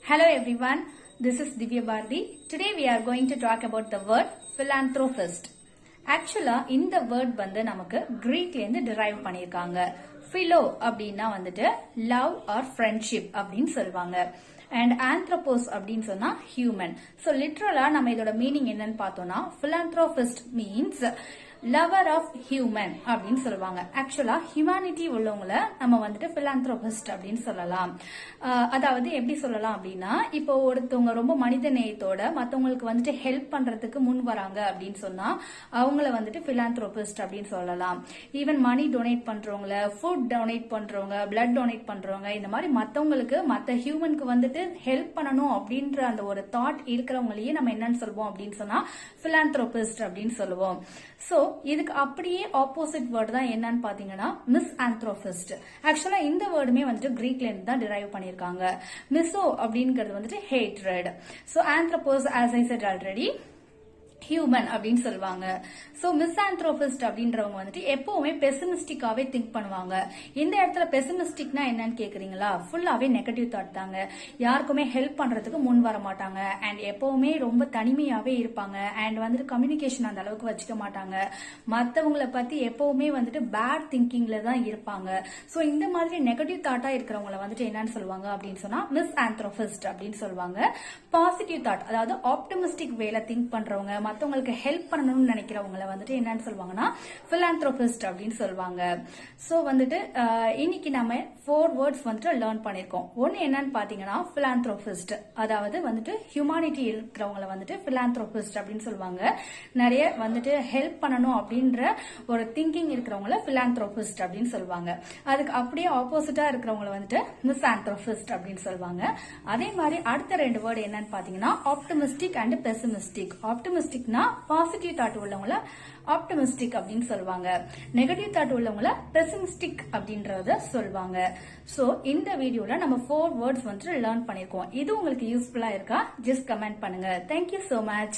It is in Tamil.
Hello everyone, this is Divya Bharati. Today we are going to talk about the word philanthropist. Actually, இந்த word வந்து நமக்கு Greekல இருந்து derive பண்ணிருக்காங்க. Philo அப்படின்னா வந்துட்டு love or friendship அப்படின்னு சொல்வாங்க. And anthropos அப்படின்னு சொன்னா human. So literally நம்ம இதோட மீனிங் என்னன்னு பார்த்தோம்னா philanthropist means lover of human அப்படின்னு சொல்லுவாங்க. ஆக்சுவலா ஹியூமனிட்டி உள்ளவங்கள நம்ம வந்துட்டு பிலாந்த்ரோபிஸ்ட் அப்படின்னு சொல்லலாம். அதாவது எப்படி சொல்லலாம் அப்படின்னா, இப்போ ஒருத்தவங்க ரொம்ப மனித நேயத்தோட மத்தவங்களுக்கு வந்துட்டு ஹெல்ப் பண்றதுக்கு முன் வராங்க அப்படின்னு சொன்னா அவங்கள வந்துட்டு பிலாந்த்ரோபிஸ்ட் அப்படின்னு சொல்லலாம். ஈவன் மணி டொனேட் பண்றவங்கள, ஃபுட் டொனேட் பண்றவங்க, பிளட் டொனேட் பண்றவங்க, இந்த மாதிரி மத்தவங்களுக்கு மத்த ஹியூமனுக்கு வந்துட்டு ஹெல்ப் பண்ணணும் அப்படின்ற அந்த ஒரு தாட் இருக்கிறவங்களையே நம்ம என்னன்னு சொல்லுவோம் அப்படின்னு சொன்னா பிலாந்த்ரோபிஸ்ட் அப்படின்னு சொல்லுவோம். சோ இதுக்கு அப்படியே ஆப்போசிட் வேர்டு தான் என்னன்னு பாத்தீங்கன்னா மிஸ் ஆந்த்ரோபிஸ்ட். ஆக்சுவலா இந்த வேர்டுமே வந்துட்டு கிரீக்ல இருந்து தான் டிரைவ் பண்ணிருக்காங்க. மிசோ அப்படிங்கிறது வந்துட்டு hatred. So anthropos as I said already human அப்படின்னு சொல்லுவாங்க. சோ மிஸ்ஆந்த்ரோபிஸ்ட் அப்படின்றவங்க வந்துட்டு எப்பவுமே பெசிமிஸ்டிக்காவே திங்க் பண்ணுவாங்க. இந்த இடத்துல பெசிமிஸ்டிக்னா என்னன்னு கேக்குறீங்களா? ஃபுல்லாவே நெகட்டிவ் தாட் தாங்க. யாருக்குமே ஹெல்ப் பண்றதுக்கு முன் வர மாட்டாங்க அண்ட் எப்பவுமே ரொம்ப தனிமையாவே இருப்பாங்க அண்ட் வந்துட்டு கம்யூனிகேஷன் அந்த அளவுக்கு வச்சுக்க மாட்டாங்க. மத்தவங்கள பத்தி எப்பவுமே வந்துட்டு பேட் திங்கிங்ல தான் இருப்பாங்க. சோ இந்த மாதிரி நெகட்டிவ் தாட்டா இருக்கிறவங்கள வந்துட்டு என்னன்னு சொல்லுவாங்க அப்படின்னு சொன்னா மிஸ்ஆந்த்ரோபிஸ்ட் அப்படின்னு சொல்லுவாங்க. பாசிட்டிவ் தாட், அதாவது ஆப்டிமிஸ்டிக் வேல திங்க் பண்றவங்க, மத்தவங்களுக்கு ஹெல்ப் பண்ணணும்னு நினைக்கிறவங்கள வந்துட்டு என்னன்னு சொல்லுவாங்கன்னா பிலாந்த்ரோபிஸ்ட் அப்படின்னு சொல்லுவாங்க. சோ வந்துட்டு இன்னைக்கு நம்ம 4 வேர்ட்ஸ் வந்துட்டு லேர்ன் பண்ணிருக்கோம். ஒன்னு என்னன்னு பாத்தீங்கன்னா பிலாந்த்ரோபிஸ்ட், அதாவது வந்துட்டு ஹியூமானிட்டி இருக்கிறவங்கள வந்துட்டு பிலாந்த்ரோபிஸ்ட் அப்படின்னு சொல்லுவாங்க. நிறைய வந்துட்டு ஹெல்ப் பண்ணணும் அப்படின்ற ஒரு திங்கிங் இருக்கிறவங்கள பிலாந்த்ரோபிஸ்ட் அப்படின்னு சொல்லுவாங்க. அதுக்கு அப்படியே ஆப்போசிட்டா இருக்கிறவங்கள வந்துட்டு மிஸ்ஆந்த்ரோபிஸ்ட் அப்படின்னு சொல்லுவாங்க. அதே மாதிரி அடுத்த 2 வேர்டு என்னன்னு பாத்தீங்கன்னா optimistic and pessimistic. Optimistic positive thought உள்ளவங்கள ஆப்டிமிஸ்டிக் அப்படின்னு சொல்லுவாங்க. நெகட்டிவ் தாட் உள்ளவங்கள பெசிமிஸ்டிக் அப்படின்றத சொல்லுவாங்க. சோ இந்த வீடியோல நம்ம 4 வேர்ட்ஸ் வந்துட்டு லேர்ன் பண்ணிருக்கோம். இது உங்களுக்கு யூஸ்ஃபுல்லா இருக்கா? ஜஸ்ட் கமெண்ட் பண்ணுங்க. Thank you so much.